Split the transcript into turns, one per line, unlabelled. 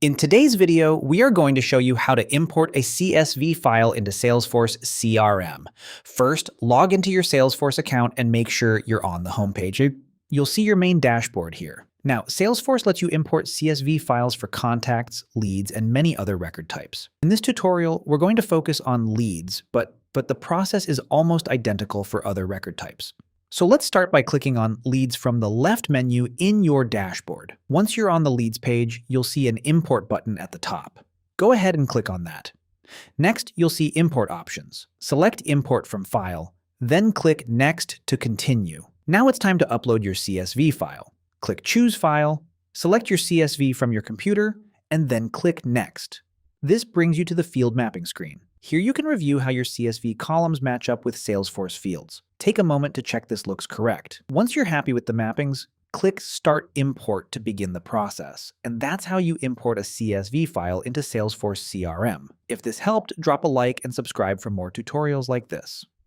In today's video, we are going to show you how to import a CSV file into Salesforce CRM. First, log into your Salesforce account and make sure you're on the homepage. You'll see your main dashboard here. Now, Salesforce lets you import CSV files for contacts, leads, and many other record types. In this tutorial, we're going to focus on leads, but the process is almost identical for other record types. So let's start by clicking on Leads from the left menu in your dashboard. Once you're on the Leads page, you'll see an Import button at the top. Go ahead and click on that. Next, you'll see Import options. Select Import from File, then click Next to continue. Now it's time to upload your CSV file. Click Choose File, select your CSV from your computer, and then click Next. This brings you to the field mapping screen. Here you can review how your CSV columns match up with Salesforce fields. Take a moment to check this looks correct. Once you're happy with the mappings, click Start Import to begin the process. And that's how you import a CSV file into Salesforce CRM. If this helped, drop a like and subscribe for more tutorials like this.